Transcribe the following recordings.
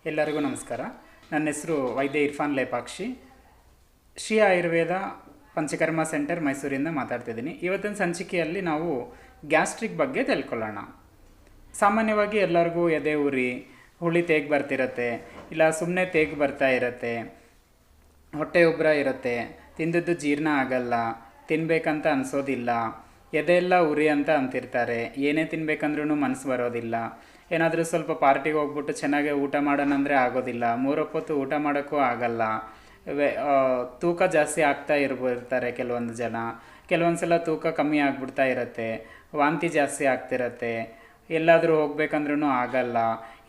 ಎಲ್ಲರಿಗೂ ನಮಸ್ಕಾರ. ನನ್ನ ಹೆಸರು ವೈದ್ಯ ಇರ್ಫಾನ್ ಲೇಪಾಕ್ಷಿ, ಶ್ರೀ ಆಯುರ್ವೇದ ಪಂಚಕರ್ಮ ಸೆಂಟರ್ ಮೈಸೂರಿಂದ ಮಾತಾಡ್ತಿದ್ದೀನಿ. ಇವತ್ತಿನ ಸಂಚಿಕೆಯಲ್ಲಿ ನಾವು ಗ್ಯಾಸ್ಟ್ರಿಕ್ ಬಗ್ಗೆ ತಿಳ್ಕೊಳ್ಳೋಣ. ಸಾಮಾನ್ಯವಾಗಿ ಎಲ್ಲರಿಗೂ ಎದೆ ಉರಿ, ಹುಳಿ ತೇಗ್ ಬರ್ತಿರತ್ತೆ, ಇಲ್ಲ ಸುಮ್ಮನೆ ತೇಗ್ ಬರ್ತಾ ಇರತ್ತೆ, ಹೊಟ್ಟೆ ಉಬ್ಬರ ಇರುತ್ತೆ, ತಿಂದದ್ದು ಜೀರ್ಣ ಆಗಲ್ಲ, ತಿನ್ನಬೇಕಂತ ಅನಿಸೋದಿಲ್ಲ, ಎದೆಲ್ಲ ಉರಿ ಅಂತ ಅಂತಿರ್ತಾರೆ. ಏನೇ ತಿನ್ಬೇಕಂದ್ರೂ ಮನಸ್ಸು ಬರೋದಿಲ್ಲ. ಏನಾದರೂ ಸ್ವಲ್ಪ ಪಾರ್ಟಿಗೆ ಹೋಗ್ಬಿಟ್ಟು ಚೆನ್ನಾಗಿ ಊಟ ಮಾಡೋಣಂದರೆ ಆಗೋದಿಲ್ಲ, ಮೂರೊಪ್ಪತ್ತು ಊಟ ಮಾಡೋಕ್ಕೂ ಆಗಲ್ಲ. ತೂಕ ಜಾಸ್ತಿ ಆಗ್ತಾ ಇರ್ತಾರೆ ಕೆಲವೊಂದು ಜನ. ಕೆಲವೊಂದು ಸಲ ತೂಕ ಕಮ್ಮಿ ಆಗಿಬಿಡ್ತಾ ಇರತ್ತೆ, ವಾಂತಿ ಜಾಸ್ತಿ ಆಗ್ತಿರತ್ತೆ, ಎಲ್ಲಾದರೂ ಹೋಗ್ಬೇಕಂದ್ರೂ ಆಗಲ್ಲ.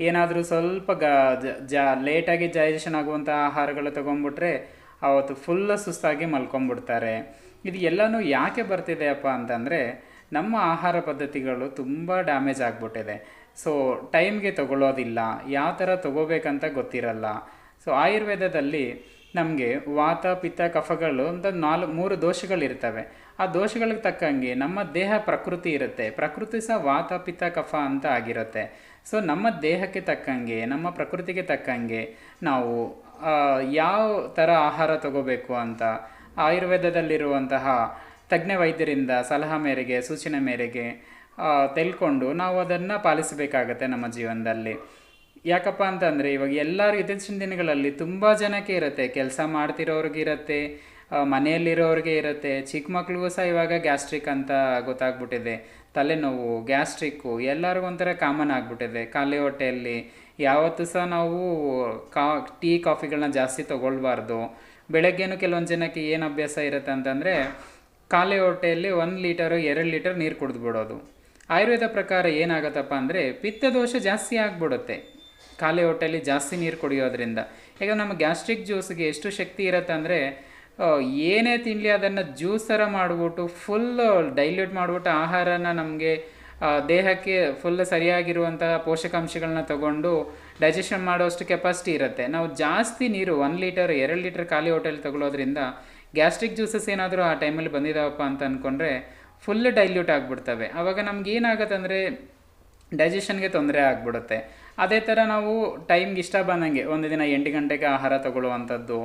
ಏನಾದರೂ ಸ್ವಲ್ಪ ಲೇಟಾಗಿ ಡೈಜೆಷನ್ ಆಗುವಂಥ ಆಹಾರಗಳು ತೊಗೊಂಡ್ಬಿಟ್ರೆ ಅವತ್ತು ಫುಲ್ಲು ಸುಸ್ತಾಗಿ ಮಲ್ಕೊಂಡ್ಬಿಡ್ತಾರೆ. ಇದು ಎಲ್ಲನೂ ಯಾಕೆ ಬರ್ತಿದೆಯಪ್ಪ ಅಂತಂದರೆ, ನಮ್ಮ ಆಹಾರ ಪದ್ಧತಿಗಳು ತುಂಬ ಡ್ಯಾಮೇಜ್ ಆಗಿಬಿಟ್ಟಿದೆ. ಸೊ ಟೈಮ್ಗೆ ತಗೊಳ್ಳೋದಿಲ್ಲ, ಯಾವ ಥರ ತೊಗೋಬೇಕಂತ ಗೊತ್ತಿರಲ್ಲ. ಸೊ ಆಯುರ್ವೇದದಲ್ಲಿ ನಮಗೆ ವಾತ ಪಿತ್ತ ಕಫಗಳು ಅಂತ 3 ದೋಷಗಳಿರ್ತವೆ. ಆ ದೋಷಗಳಿಗೆ ತಕ್ಕಂಗೆ ನಮ್ಮ ದೇಹ ಪ್ರಕೃತಿ ಇರುತ್ತೆ. ಪ್ರಕೃತಿ ಸಹ ವಾತ ಪಿತ್ತ ಕಫ ಅಂತ ಆಗಿರುತ್ತೆ. ಸೊ ನಮ್ಮ ದೇಹಕ್ಕೆ ತಕ್ಕಂಗೆ, ನಮ್ಮ ಪ್ರಕೃತಿಗೆ ತಕ್ಕಂಗೆ ನಾವು ಯಾವ ಥರ ಆಹಾರ ತಗೋಬೇಕು ಅಂತ ಆಯುರ್ವೇದದಲ್ಲಿರುವಂತಹ ತಜ್ಞ ವೈದ್ಯರಿಂದ ಸಲಹಾ ಮೇರೆಗೆ, ಸೂಚನೆ ಮೇರೆಗೆ ತಿಳ್ಕೊಂಡು ನಾವು ಅದನ್ನು ಪಾಲಿಸಬೇಕಾಗತ್ತೆ ನಮ್ಮ ಜೀವನದಲ್ಲಿ. ಯಾಕಪ್ಪ ಅಂತಂದರೆ, ಇವಾಗ ಎಲ್ಲರೂ ಇತ್ತೀಚಿನ ದಿನಗಳಲ್ಲಿ ತುಂಬ ಜನಕ್ಕೆ ಇರುತ್ತೆ, ಕೆಲಸ ಮಾಡ್ತಿರೋರಿಗಿರುತ್ತೆ, ಮನೆಯಲ್ಲಿರೋರಿಗೆ ಇರುತ್ತೆ. ಚಿಕ್ಕ ಮಕ್ಳಿಗೂ ಸಹ ಇವಾಗ ಗ್ಯಾಸ್ಟ್ರಿಕ್ ಅಂತ ಗೊತ್ತಾಗ್ಬಿಟ್ಟಿದೆ. ತಲೆನೋವು, ಗ್ಯಾಸ್ಟ್ರಿಕ್ಕು ಎಲ್ಲರಿಗೂ ಒಂಥರ ಕಾಮನ್ ಆಗಿಬಿಟ್ಟಿದೆ. ಖಾಲಿ ಹೊಟ್ಟೆಯಲ್ಲಿ ಯಾವತ್ತೂ ಸಹ ನಾವು ಟೀ ಕಾಫಿಗಳನ್ನ ಜಾಸ್ತಿ ತೊಗೊಳ್ಬಾರ್ದು. ಬೆಳಗ್ಗೆನೂ ಕೆಲವೊಂದು ಜನಕ್ಕೆ ಏನು ಅಭ್ಯಾಸ ಇರುತ್ತೆ ಅಂತಂದರೆ, ಖಾಲಿ ಹೊಟ್ಟೆಯಲ್ಲಿ 1 ಲೀಟರು 2 ಲೀಟರ್ ನೀರು ಕುಡಿದ್ಬಿಡೋದು. ಆಯುರ್ವೇದ ಪ್ರಕಾರ ಏನಾಗುತ್ತಪ್ಪ ಅಂದರೆ, ಪಿತ್ತದೋಷ ಜಾಸ್ತಿ ಆಗಿಬಿಡುತ್ತೆ ಖಾಲಿ ಹೊಟ್ಟೆಯಲ್ಲಿ ಜಾಸ್ತಿ ನೀರು ಕುಡಿಯೋದ್ರಿಂದ. ಯಾಕಂದರೆ ನಮ್ಮ ಗ್ಯಾಸ್ಟ್ರಿಕ್ ಜ್ಯೂಸ್ಗೆ ಎಷ್ಟು ಶಕ್ತಿ ಇರುತ್ತೆ ಅಂದರೆ, ಏನೇ ತಿನ್ನಲಿ ಅದನ್ನು ಜ್ಯೂಸ್ ಥರ ಮಾಡಿಬಿಟ್ಟು ಫುಲ್ ಡೈಲ್ಯೂಟ್ ಮಾಡಿಬಿಟ್ಟು ಆಹಾರನ ನಮಗೆ ದೇಹಕ್ಕೆ ಫುಲ್ ಸರಿಯಾಗಿರುವಂತಹ ಪೋಷಕಾಂಶಗಳನ್ನ ತಗೊಂಡು ಡೈಜೆಷನ್ ಮಾಡೋಷ್ಟು ಕೆಪಾಸಿಟಿ ಇರುತ್ತೆ. ನಾವು ಜಾಸ್ತಿ ನೀರು 1 ಲೀಟರ್ 2 ಲೀಟರ್ ಖಾಲಿ ಹೊಟ್ಟೆಯಲ್ಲಿ ತಗೊಳ್ಳೋದ್ರಿಂದ ಗ್ಯಾಸ್ಟ್ರಿಕ್ ಜ್ಯೂಸಸ್ ಏನಾದರೂ ಆ ಟೈಮಲ್ಲಿ ಬಂದಿದ್ದಾವಪ್ಪ ಅಂತ ಅಂದ್ಕೊಂಡ್ರೆ ಫುಲ್ ಡೈಲ್ಯೂಟ್ ಆಗಿಬಿಡ್ತವೆ. ಆವಾಗ ನಮ್ಗೆ ಏನಾಗುತ್ತೆ ಅಂದರೆ, ಡೈಜೆಷನ್ಗೆ ತೊಂದರೆ ಆಗಿಬಿಡುತ್ತೆ. ಅದೇ ಥರ ನಾವು ಟೈಮ್ಗೆ ಇಷ್ಟ ಬಂದಂಗೆ ಒಂದು ದಿನ 8 ಗಂಟೆಗೆ ಆಹಾರ ತಗೊಳ್ಳುವಂಥದ್ದು,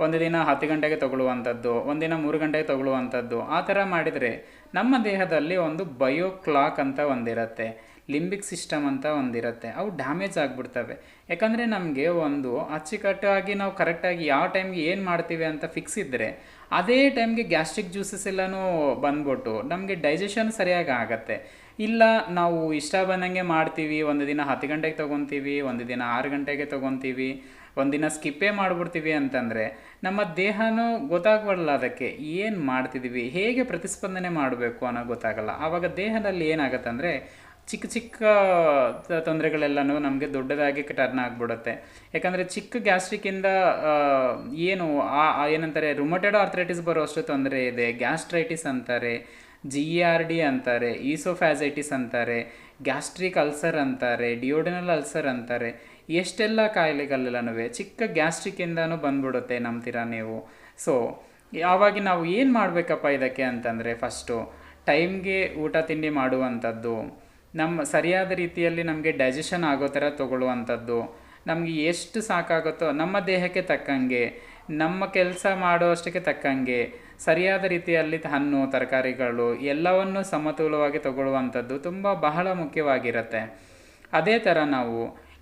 ಒಂದು ದಿನ 10 ಗಂಟೆಗೆ ತಗೊಳ್ಳುವಂಥದ್ದು, ಒಂದಿನ 3 ಗಂಟೆಗೆ ತಗೊಳ್ಳುವಂಥದ್ದು, ಆ ಥರ ಮಾಡಿದರೆ ನಮ್ಮ ದೇಹದಲ್ಲಿ ಒಂದು ಬಯೋ ಕ್ಲಾಕ್ ಅಂತ ಒಂದಿರುತ್ತೆ, ಲಿಂಬಿಕ್ ಸಿಸ್ಟಮ್ ಅಂತ ಒಂದಿರುತ್ತೆ, ಅವು ಡ್ಯಾಮೇಜ್ ಆಗಿಬಿಡ್ತವೆ. ಯಾಕಂದರೆ ನಮಗೆ ಒಂದು ಅಚ್ಚುಕಟ್ಟಾಗಿ ನಾವು ಕರೆಕ್ಟಾಗಿ ಯಾವ ಟೈಮ್ಗೆ ಏನು ಮಾಡ್ತೀವಿ ಅಂತ ಫಿಕ್ಸ್ ಇದ್ದರೆ, ಅದೇ ಟೈಮ್ಗೆ ಗ್ಯಾಸ್ಟ್ರಿಕ್ ಜ್ಯೂಸಸ್ ಎಲ್ಲನೂ ಬಂದ್ಬಿಟ್ಟು ನಮಗೆ ಡೈಜೆಷನ್ ಸರಿಯಾಗಿ ಆಗತ್ತೆ. ಇಲ್ಲ ನಾವು ಇಷ್ಟ ಬಂದಂಗೆ ಮಾಡ್ತೀವಿ, ಒಂದು ದಿನ 10 ಗಂಟೆಗೆ ತೊಗೊತೀವಿ, ಒಂದು ದಿನ 6 ಗಂಟೆಗೆ ತೊಗೊತೀವಿ, ಒಂದಿನ ಸ್ಕಿಪ್ಪೇ ಮಾಡಿಬಿಡ್ತೀವಿ ಅಂತಂದರೆ ನಮ್ಮ ದೇಹನೂ ಗೊತ್ತಾಗಬಲ್ಲ, ಅದಕ್ಕೆ ಏನು ಮಾಡ್ತಿದ್ದೀವಿ, ಹೇಗೆ ಪ್ರತಿಸ್ಪಂದನೆ ಮಾಡಬೇಕು ಅನ್ನೋ ಗೊತ್ತಾಗಲ್ಲ. ಆವಾಗ ದೇಹದಲ್ಲಿ ಏನಾಗುತ್ತೆ ಅಂದರೆ, ಚಿಕ್ಕ ಚಿಕ್ಕ ತೊಂದರೆಗಳೆಲ್ಲನೂ ನಮಗೆ ದೊಡ್ಡದಾಗಿ ಟರ್ನ್ ಆಗಿಬಿಡುತ್ತೆ. ಯಾಕಂದರೆ ಚಿಕ್ಕ ಗ್ಯಾಸ್ಟ್ರಿಕ್ಕಿಂದ ಏನು ಏನಂತಾರೆ, ರುಮಟೆಡ್ ಆರ್ಥ್ರೈಟಿಸ್ ಬರೋ ಅಷ್ಟು ತೊಂದರೆ ಇದೆ. ಗ್ಯಾಸ್ಟ್ರೈಟಿಸ್ ಅಂತಾರೆ, GERD ಅಂತಾರೆ, ಈಸೋಫ್ಯಾಸೈಟಿಸ್ ಅಂತಾರೆ, ಗ್ಯಾಸ್ಟ್ರಿಕ್ ಅಲ್ಸರ್ ಅಂತಾರೆ, ಡಿಯೋಡಿನಲ್ ಅಲ್ಸರ್ ಅಂತಾರೆ. ಎಷ್ಟೆಲ್ಲ ಕಾಯಿಲೆಗಳೆಲ್ಲನೂ ಚಿಕ್ಕ ಗ್ಯಾಸ್ಟ್ರಿಕ್ಕಿಂದನೂ ಬಂದ್ಬಿಡುತ್ತೆ, ನಂಬ್ತೀರಾ ನೀವು? ಸೊ ಆವಾಗ ನಾವು ಏನು ಮಾಡಬೇಕಪ್ಪ ಇದಕ್ಕೆ ಅಂತಂದರೆ, ಫಸ್ಟು ಟೈಮ್ಗೆ ಊಟ ತಿಂಡಿ ಮಾಡುವಂಥದ್ದು, ನಮ್ಮ ಸರಿಯಾದ ರೀತಿಯಲ್ಲಿ ನಮಗೆ ಡೈಜೆಷನ್ ಆಗೋ ಥರ ತೊಗೊಳ್ಳುವಂಥದ್ದು, ನಮಗೆ ಎಷ್ಟು ಸಾಕಾಗುತ್ತೋ ನಮ್ಮ ದೇಹಕ್ಕೆ ತಕ್ಕಂಗೆ, ನಮ್ಮ ಕೆಲಸ ಮಾಡೋ ಅಷ್ಟಕ್ಕೆ ತಕ್ಕಂಗೆ ಸರಿಯಾದ ರೀತಿಯಲ್ಲಿ ಹಣ್ಣು ತರಕಾರಿಗಳು ಎಲ್ಲವನ್ನೂ ಸಮತೋಲವಾಗಿ ತಗೊಳ್ಳುವಂಥದ್ದು ಬಹಳ ಮುಖ್ಯವಾಗಿರುತ್ತೆ. ಅದೇ ಥರ ನಾವು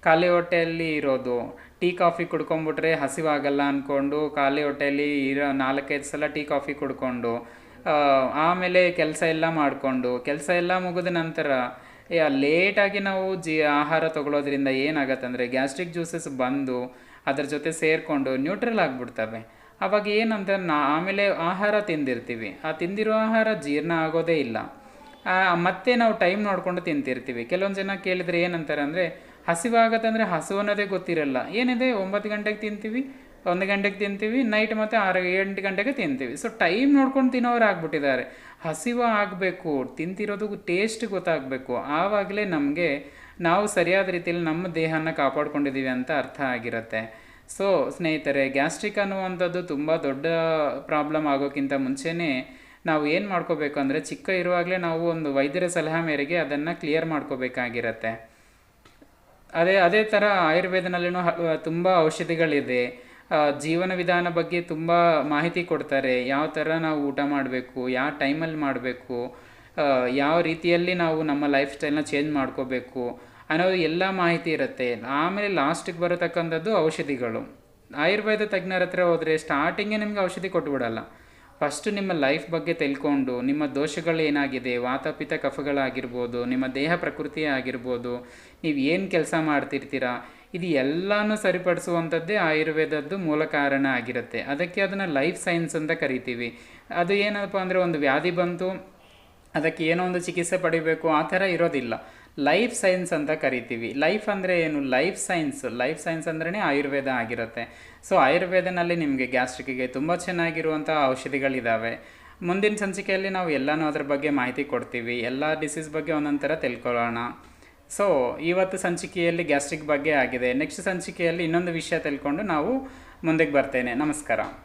ಖಾಲಿ ಹೊಟ್ಟೆಯಲ್ಲಿ ಇರೋದು, ಟೀ ಕಾಫಿ ಕುಡ್ಕೊಂಬಿಟ್ರೆ ಹಸಿವಾಗಲ್ಲ ಅಂದ್ಕೊಂಡು ಖಾಲಿ ಹೊಟ್ಟೆಯಲ್ಲಿ 4-5 ಸಲ ಟೀ ಕಾಫಿ ಕುಡ್ಕೊಂಡು ಆಮೇಲೆ ಕೆಲಸ ಎಲ್ಲ ಮಾಡಿಕೊಂಡು, ಕೆಲಸ ಎಲ್ಲ ಮುಗಿದ ನಂತರ ಲೇಟಾಗಿ ನಾವು ಆಹಾರ ತೊಗೊಳೋದ್ರಿಂದ ಏನಾಗತ್ತೆ ಅಂದರೆ, ಗ್ಯಾಸ್ಟ್ರಿಕ್ ಜ್ಯೂಸಸ್ ಬಂದು ಅದ್ರ ಜೊತೆ ಸೇರಿಕೊಂಡು ನ್ಯೂಟ್ರಲ್ ಆಗಿಬಿಡ್ತವೆ. ಆವಾಗ ಏನಂತ ಆಮೇಲೆ ಆಹಾರ ತಿಂದಿರ್ತೀವಿ, ಆ ತಿಂದಿರೋ ಆಹಾರ ಜೀರ್ಣ ಆಗೋದೇ ಇಲ್ಲ. ಮತ್ತೆ ನಾವು ಟೈಮ್ ನೋಡಿಕೊಂಡು ತಿಂತಿರ್ತೀವಿ. ಕೆಲವೊಂದು ಜನ ಕೇಳಿದರೆ ಏನಂತಾರೆ ಅಂದರೆ, ಹಸಿವಾಗತ್ತಂದರೆ ಹಸು ಅನ್ನೋದೇ ಗೊತ್ತಿರಲ್ಲ. ಏನಿದೆ 9 ಗಂಟೆಗೆ ತಿಂತೀವಿ, 1 ಗಂಟೆಗೆ ತಿಂತೀವಿ, ನೈಟ್ ಮತ್ತು 6-8 ಗಂಟೆಗೆ ತಿಂತೀವಿ. ಸೊ ಟೈಮ್ ನೋಡ್ಕೊಂಡು ತಿನ್ನೋರು ಆಗ್ಬಿಟ್ಟಿದ್ದಾರೆ. ಹಸಿವು ಆಗಬೇಕು, ತಿಂತಿರೋದು ಟೇಸ್ಟ್ ಗೊತ್ತಾಗಬೇಕು, ಆವಾಗಲೇ ನಮಗೆ ನಾವು ಸರಿಯಾದ ರೀತಿಯಲ್ಲಿ ನಮ್ಮ ದೇಹನ ಕಾಪಾಡ್ಕೊಂಡಿದ್ದೀವಿ ಅಂತ ಅರ್ಥ ಆಗಿರುತ್ತೆ. ಸೊ ಸ್ನೇಹಿತರೆ, ಗ್ಯಾಸ್ಟ್ರಿಕ್ ಅನ್ನುವಂಥದ್ದು ತುಂಬ ದೊಡ್ಡ ಪ್ರಾಬ್ಲಮ್ ಆಗೋಕ್ಕಿಂತ ಮುಂಚೆನೇ ನಾವು ಏನು ಮಾಡ್ಕೋಬೇಕು ಅಂದರೆ, ಚಿಕ್ಕ ಇರುವಾಗಲೇ ನಾವು ಒಂದು ವೈದ್ಯರ ಸಲಹೆ ಮೇರೆಗೆ ಅದನ್ನು ಕ್ಲಿಯರ್ ಮಾಡ್ಕೋಬೇಕಾಗಿರತ್ತೆ. ಅದೇ ಥರ ಆಯುರ್ವೇದನಲ್ಲಿನೂ ತುಂಬ ಔಷಧಿಗಳಿದೆ. ಜೀವನ ವಿಧಾನ ಬಗ್ಗೆ ತುಂಬ ಮಾಹಿತಿ ಕೊಡ್ತಾರೆ. ಯಾವ ಥರ ನಾವು ಊಟ ಮಾಡಬೇಕು, ಯಾವ ಟೈಮಲ್ಲಿ ಮಾಡಬೇಕು, ಯಾವ ರೀತಿಯಲ್ಲಿ ನಾವು ನಮ್ಮ ಲೈಫ್ ಸ್ಟೈಲ್ನ ಚೇಂಜ್ ಮಾಡ್ಕೋಬೇಕು ಅನ್ನೋದು ಎಲ್ಲ ಮಾಹಿತಿ ಇರುತ್ತೆ. ಆಮೇಲೆ ಲಾಸ್ಟಿಗೆ ಬರತಕ್ಕಂಥದ್ದು ಔಷಧಿಗಳು. ಆಯುರ್ವೇದ ತಜ್ಞರ ಹತ್ರ ಹೋದರೆ ಸ್ಟಾರ್ಟಿಂಗೇ ನಿಮಗೆ ಔಷಧಿ ಕೊಟ್ಬಿಡಲ್ಲ. ಫಸ್ಟು ನಿಮ್ಮ ಲೈಫ್ ಬಗ್ಗೆ ತಿಳ್ಕೊಂಡು, ನಿಮ್ಮ ದೋಷಗಳು ಏನಾಗಿದೆ, ವಾತಪಿತ್ತ ಕಫಗಳಾಗಿರ್ಬೋದು, ನಿಮ್ಮ ದೇಹ ಪ್ರಕೃತಿ ಆಗಿರ್ಬೋದು, ನೀವು ಏನು ಕೆಲಸ ಮಾಡ್ತಿರ್ತೀರಾ, ಇದು ಎಲ್ಲನೂ ಸರಿಪಡಿಸುವಂಥದ್ದೇ ಆಯುರ್ವೇದದ್ದು ಮೂಲ ಕಾರಣ ಆಗಿರುತ್ತೆ. ಅದಕ್ಕೆ ಅದನ್ನು ಲೈಫ್ ಸೈನ್ಸ್ ಅಂತ ಕರಿತೀವಿ. ಅದು ಏನಪ್ಪ ಅಂದರೆ, ಒಂದು ವ್ಯಾಧಿ ಬಂತು, ಅದಕ್ಕೆ ಏನೋ ಒಂದು ಚಿಕಿತ್ಸೆ ಪಡಿಬೇಕು ಆ ಥರ ಇರೋದಿಲ್ಲ. ಲೈಫ್ ಸೈನ್ಸ್ ಅಂತ ಕರಿತೀವಿ. ಲೈಫ್ ಅಂದರೆ ಏನು? ಲೈಫ್ ಸೈನ್ಸ್ ಅಂದ್ರೇ ಆಯುರ್ವೇದ ಆಗಿರುತ್ತೆ. ಸೊ ಆಯುರ್ವೇದನಲ್ಲಿ ನಿಮಗೆ ಗ್ಯಾಸ್ಟ್ರಿಕ್ಕಿಗೆ ತುಂಬ ಚೆನ್ನಾಗಿರುವಂಥ ಔಷಧಿಗಳಿದ್ದಾವೆ. ಮುಂದಿನ ಸಂಚಿಕೆಯಲ್ಲಿ ನಾವು ಎಲ್ಲನೂ ಅದ್ರ ಬಗ್ಗೆ ಮಾಹಿತಿ ಕೊಡ್ತೀವಿ. ಎಲ್ಲ ಡಿಸೀಸ್ ಬಗ್ಗೆ ಒಂದೊಂದು ಥರ ತಿಳ್ಕೊಳ್ಳೋಣ. ಸೊ ಇವತ್ತು ಸಂಚಿಕೆಯಲ್ಲಿ ಗ್ಯಾಸ್ಟ್ರಿಕ್ ಬಗ್ಗೆ ಆಗಿದೆ. ನೆಕ್ಸ್ಟ್ ಸಂಚಿಕೆಯಲ್ಲಿ ಇನ್ನೊಂದು ವಿಷಯ ತಿಳ್ಕೊಂಡು ನಾವು ಮುಂದಕ್ಕೆ ಬರ್ತೇನೆ. ನಮಸ್ಕಾರ.